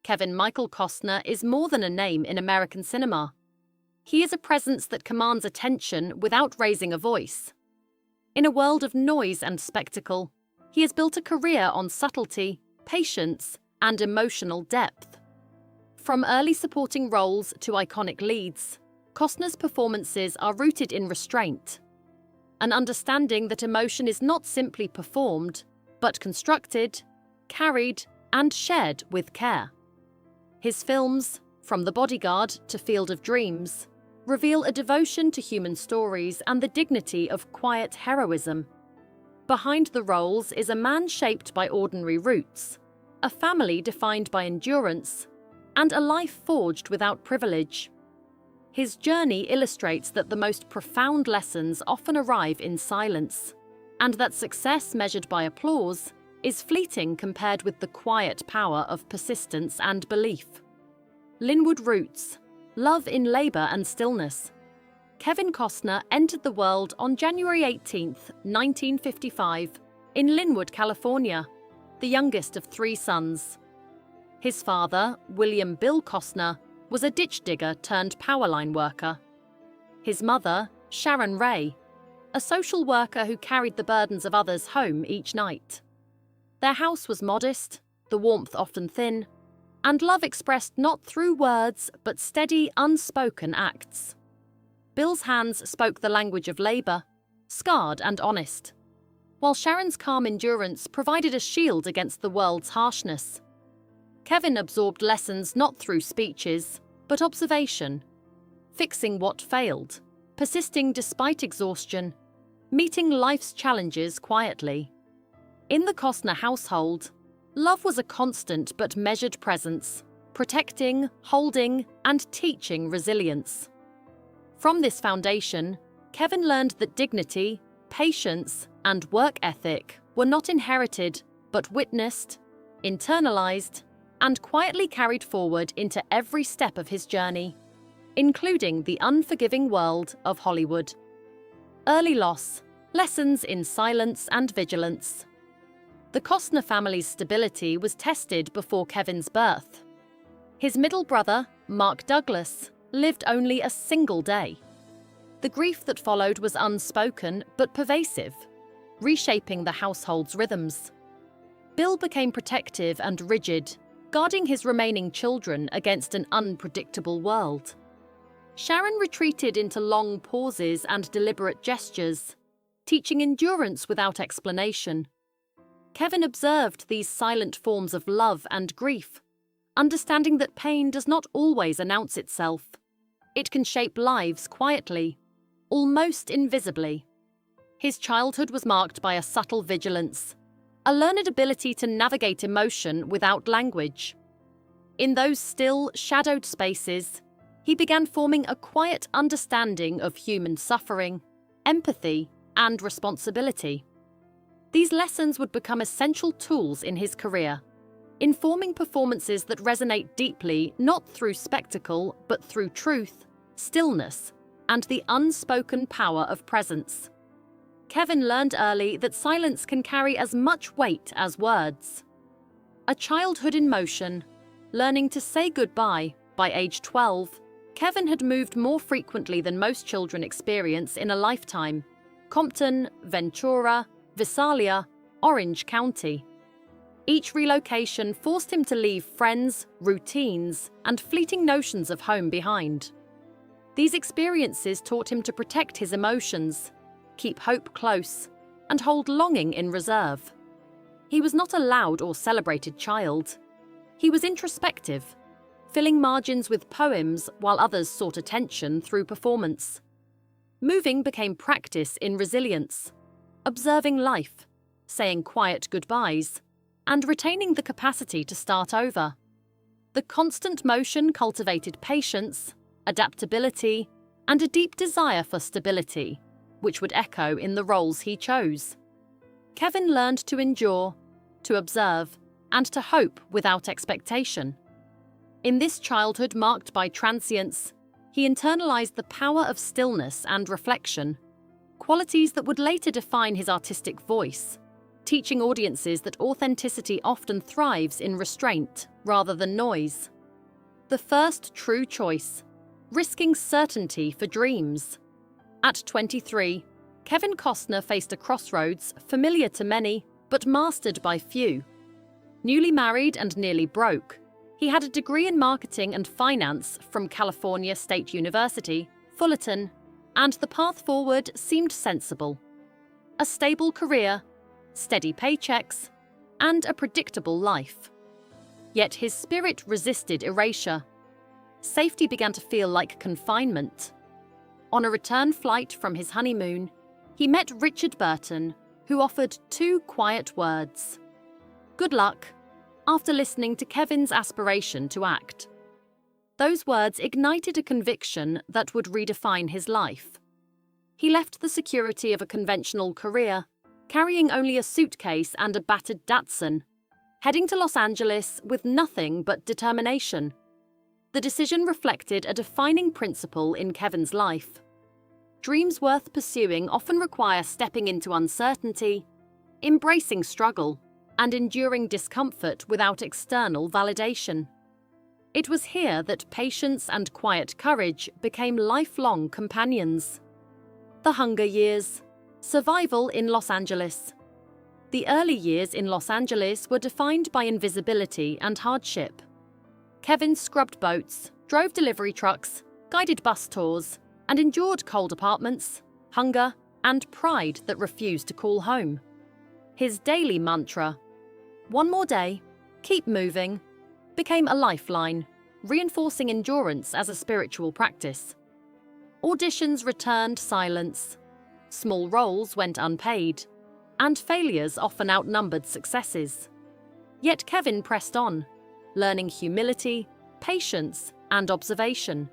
Kevin Michael Costner is more than a name in American cinema. He is a presence that commands attention without raising a voice. In a world of noise and spectacle, he has built a career on subtlety, patience, and emotional depth. From early supporting roles to iconic leads, Costner's performances are rooted in restraint, an understanding that emotion is not simply performed, but constructed, carried, and shared with care. His films, from The Bodyguard to Field of Dreams, reveal a devotion to human stories and the dignity of quiet heroism. Behind the roles is a man shaped by ordinary roots, a family defined by endurance, and a life forged without privilege. His journey illustrates that the most profound lessons often arrive in silence, and that success measured by applause is fleeting compared with the quiet power of persistence and belief. Linwood Roots, Love in Labor and Stillness. Kevin Costner entered the world on January 18, 1955, in Linwood, California, the youngest of 3 sons. His father, William Bill Costner, was a ditch digger turned powerline worker. His mother, Sharon Ray, a social worker who carried the burdens of others home each night. Their house was modest, the warmth often thin, and love expressed not through words but steady, unspoken acts. Bill's hands spoke the language of labor, scarred and honest, while Sharon's calm endurance provided a shield against the world's harshness. Kevin absorbed lessons not through speeches, but observation, fixing what failed, persisting despite exhaustion, meeting life's challenges quietly. In the Costner household, love was a constant but measured presence, protecting, holding, and teaching resilience. From this foundation, Kevin learned that dignity, patience, and work ethic were not inherited, but witnessed, internalized, and quietly carried forward into every step of his journey, including the unforgiving world of Hollywood. Early loss, lessons in silence and vigilance. The Costner family's stability was tested before Kevin's birth. His middle brother, Mark Douglas, lived only a single day. The grief that followed was unspoken but pervasive, reshaping the household's rhythms. Bill became protective and rigid, guarding his remaining children against an unpredictable world. Sharon retreated into long pauses and deliberate gestures, teaching endurance without explanation. Kevin observed these silent forms of love and grief, understanding that pain does not always announce itself. It can shape lives quietly, almost invisibly. His childhood was marked by a subtle vigilance, a learned ability to navigate emotion without language. In those still, shadowed spaces, he began forming a quiet understanding of human suffering, empathy, and responsibility. These lessons would become essential tools in his career, informing performances that resonate deeply not through spectacle but through truth, stillness, and the unspoken power of presence. Kevin learned early that silence can carry as much weight as words. A childhood in motion, learning to say goodbye by age 12, Kevin had moved more frequently than most children experience in a lifetime. Compton, Ventura, Visalia, Orange County. Each relocation forced him to leave friends, routines, and fleeting notions of home behind. These experiences taught him to protect his emotions, keep hope close, and hold longing in reserve. He was not a loud or celebrated child. He was introspective, filling margins with poems while others sought attention through performance. Moving became practice in resilience, observing life, saying quiet goodbyes, and retaining the capacity to start over. The constant motion cultivated patience, adaptability, and a deep desire for stability, which would echo in the roles he chose. Kevin learned to endure, to observe, and to hope without expectation. In this childhood marked by transience, he internalized the power of stillness and reflection, qualities that would later define his artistic voice. teaching audiences that authenticity often thrives in restraint rather than noise. The first true choice: risking certainty for dreams. At 23, Kevin Costner faced a crossroads familiar to many, but mastered by few. Newly married and nearly broke, he had a degree in marketing and finance from California State University, Fullerton, and the path forward seemed sensible. A stable career, steady paychecks, and a predictable life. Yet his spirit resisted erasure. Safety began to feel like confinement. On a return flight from his honeymoon, he met Richard Burton, who offered 2 quiet words: "Good luck," after listening to Kevin's aspiration to act. Those words ignited a conviction that would redefine his life. He left the security of a conventional career, carrying only a suitcase and a battered Datsun, heading to Los Angeles with nothing but determination. The decision reflected a defining principle in Kevin's life. Dreams worth pursuing often require stepping into uncertainty, embracing struggle, and enduring discomfort without external validation. It was here that patience and quiet courage became lifelong companions. The Hunger Years. Survival in Los Angeles. The early years in Los Angeles were defined by invisibility and hardship. Kevin scrubbed boats, drove delivery trucks, guided bus tours, and endured cold apartments, hunger, and pride that refused to call home. His daily mantra, "One more day, keep moving," became a lifeline, reinforcing endurance as a spiritual practice. Auditions returned silence, small roles went unpaid, and failures often outnumbered successes. Yet Kevin pressed on, learning humility, patience, and observation.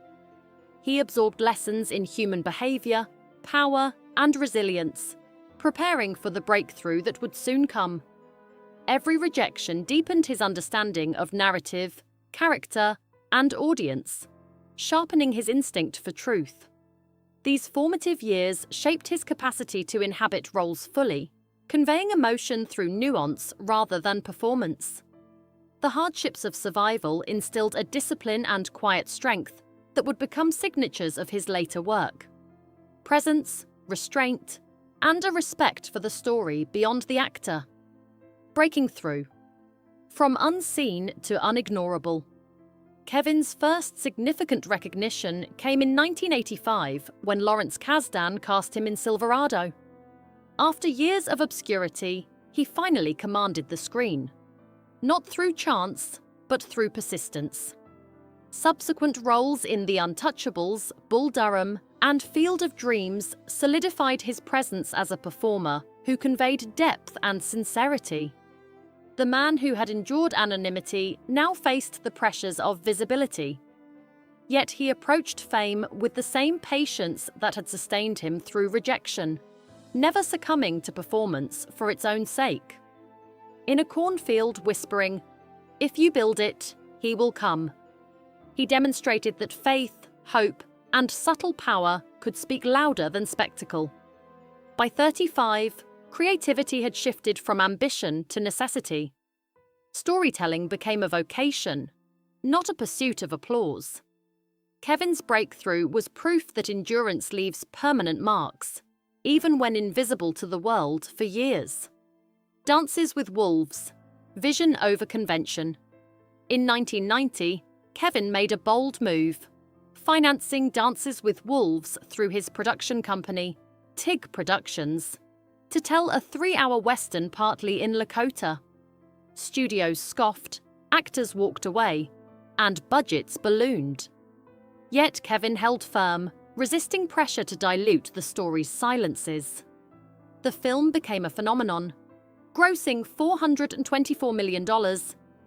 He absorbed lessons in human behavior, power, and resilience, preparing for the breakthrough that would soon come. Every rejection deepened his understanding of narrative, character, and audience, sharpening his instinct for truth. These formative years shaped his capacity to inhabit roles fully, conveying emotion through nuance rather than performance. The hardships of survival instilled a discipline and quiet strength that would become signatures of his later work. Presence, restraint, and a respect for the story beyond the actor. Breaking through. From unseen to unignorable. Kevin's first significant recognition came in 1985 when Lawrence Kasdan cast him in Silverado. After years of obscurity, he finally commanded the screen. Not through chance, but through persistence. Subsequent roles in The Untouchables, Bull Durham, and Field of Dreams solidified his presence as a performer who conveyed depth and sincerity. The man who had endured anonymity now faced the pressures of visibility. Yet he approached fame with the same patience that had sustained him through rejection, never succumbing to performance for its own sake. In a cornfield whispering, "If you build it, he will come," he demonstrated that faith, hope, and subtle power could speak louder than spectacle. By 35, creativity had shifted from ambition to necessity. Storytelling became a vocation, not a pursuit of applause. Kevin's breakthrough was proof that endurance leaves permanent marks, even when invisible to the world for years. Dances with Wolves. Vision over convention. In 1990, Kevin made a bold move, financing Dances with Wolves through his production company, TIG Productions, to tell a 3-hour western partly in Lakota. Studios scoffed, actors walked away, and budgets ballooned. Yet Kevin held firm, resisting pressure to dilute the story's silences. The film became a phenomenon, grossing $424 million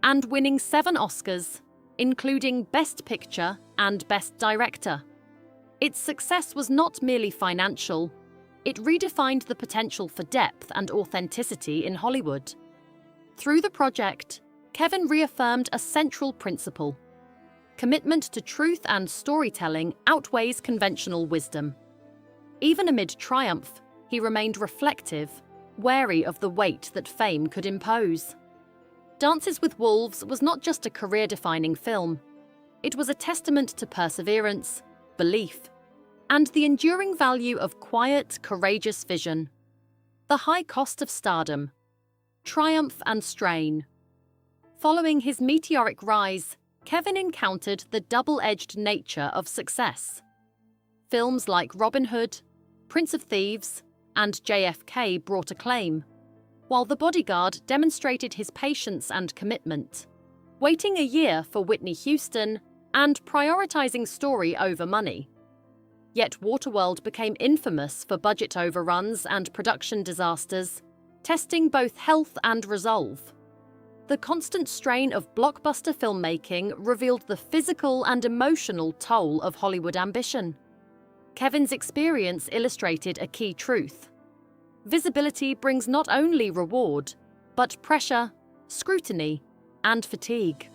and winning 7 Oscars, including Best Picture and Best Director. Its success was not merely financial. It redefined the potential for depth and authenticity in Hollywood. Through the project, Kevin reaffirmed a central principle. Commitment to truth and storytelling outweighs conventional wisdom. Even amid triumph, he remained reflective, wary of the weight that fame could impose. Dances with Wolves was not just a career-defining film. It was a testament to perseverance, belief, and the enduring value of quiet, courageous vision. The high cost of stardom, triumph and strain. Following his meteoric rise, Kevin encountered the double-edged nature of success. Films like Robin Hood, Prince of Thieves, and JFK brought acclaim, while The Bodyguard demonstrated his patience and commitment, waiting a year for Whitney Houston and prioritizing story over money. Yet Waterworld became infamous for budget overruns and production disasters, testing both health and resolve. The constant strain of blockbuster filmmaking revealed the physical and emotional toll of Hollywood ambition. Kevin's experience illustrated a key truth. Visibility brings not only reward, but pressure, scrutiny, and fatigue.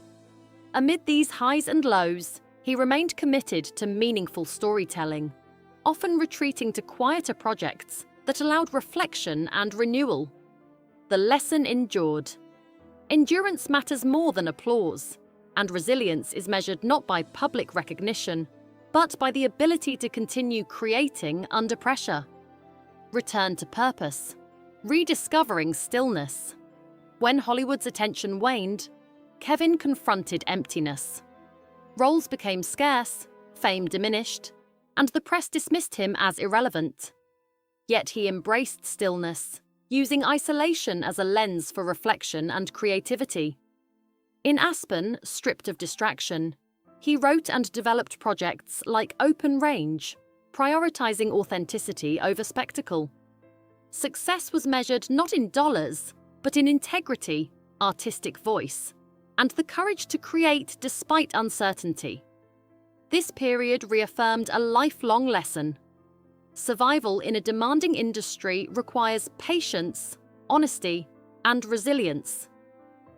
Amid these highs and lows, he remained committed to meaningful storytelling, often retreating to quieter projects that allowed reflection and renewal. The lesson endured. Endurance matters more than applause, and resilience is measured not by public recognition, but by the ability to continue creating under pressure. Return to purpose. Rediscovering stillness. When Hollywood's attention waned, Kevin confronted emptiness. Roles became scarce, fame diminished, and the press dismissed him as irrelevant. Yet he embraced stillness, using isolation as a lens for reflection and creativity. In Aspen, stripped of distraction, he wrote and developed projects like Open Range, prioritizing authenticity over spectacle. Success was measured not in dollars, but in integrity, artistic voice, and the courage to create despite uncertainty. This period reaffirmed a lifelong lesson. Survival in a demanding industry requires patience, honesty, and resilience.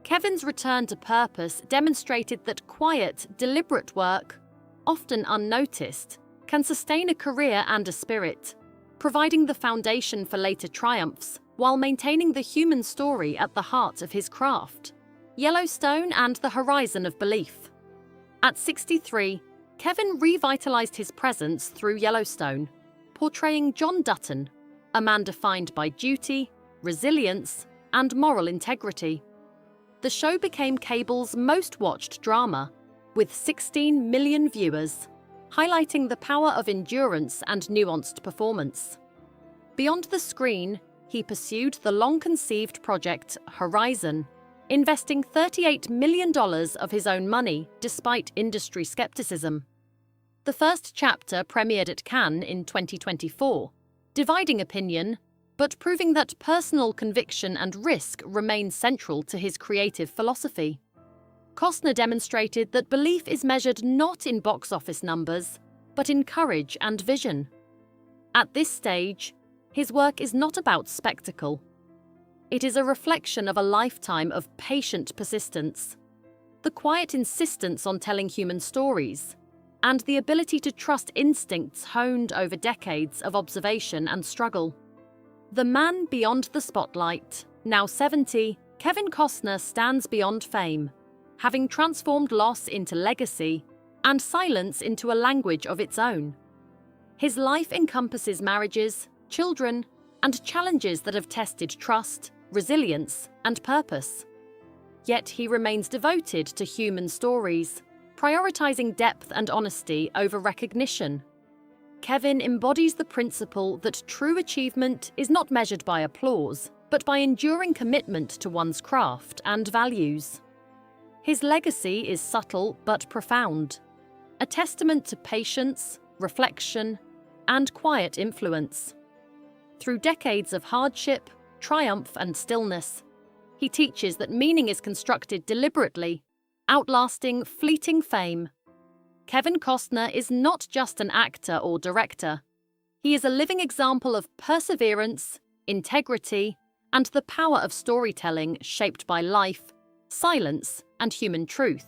Kevin's return to purpose demonstrated that quiet, deliberate work, often unnoticed, can sustain a career and a spirit, providing the foundation for later triumphs while maintaining the human story at the heart of his craft. Yellowstone and the Horizon of Belief. At 63, Kevin revitalized his presence through Yellowstone, portraying John Dutton, a man defined by duty, resilience, and moral integrity. The show became cable's most-watched drama, with 16 million viewers, highlighting the power of endurance and nuanced performance. Beyond the screen, he pursued the long-conceived project Horizon, investing $38 million of his own money despite industry skepticism. The first chapter premiered at Cannes in 2024, dividing opinion, but proving that personal conviction and risk remain central to his creative philosophy. Costner demonstrated that belief is measured not in box office numbers, but in courage and vision. At this stage, his work is not about spectacle. It is a reflection of a lifetime of patient persistence, the quiet insistence on telling human stories, and the ability to trust instincts honed over decades of observation and struggle. The man beyond the spotlight, now 70, Kevin Costner stands beyond fame, having transformed loss into legacy and silence into a language of its own. His life encompasses marriages, children, and challenges that have tested trust, resilience, and purpose. Yet he remains devoted to human stories, prioritizing depth and honesty over recognition. Kevin embodies the principle that true achievement is not measured by applause, but by enduring commitment to one's craft and values. His legacy is subtle but profound, a testament to patience, reflection, and quiet influence. Through decades of hardship, triumph, and stillness, he teaches that meaning is constructed deliberately, outlasting fleeting fame. Kevin Costner is not just an actor or director. He is a living example of perseverance, integrity, and the power of storytelling shaped by life, silence, and human truth.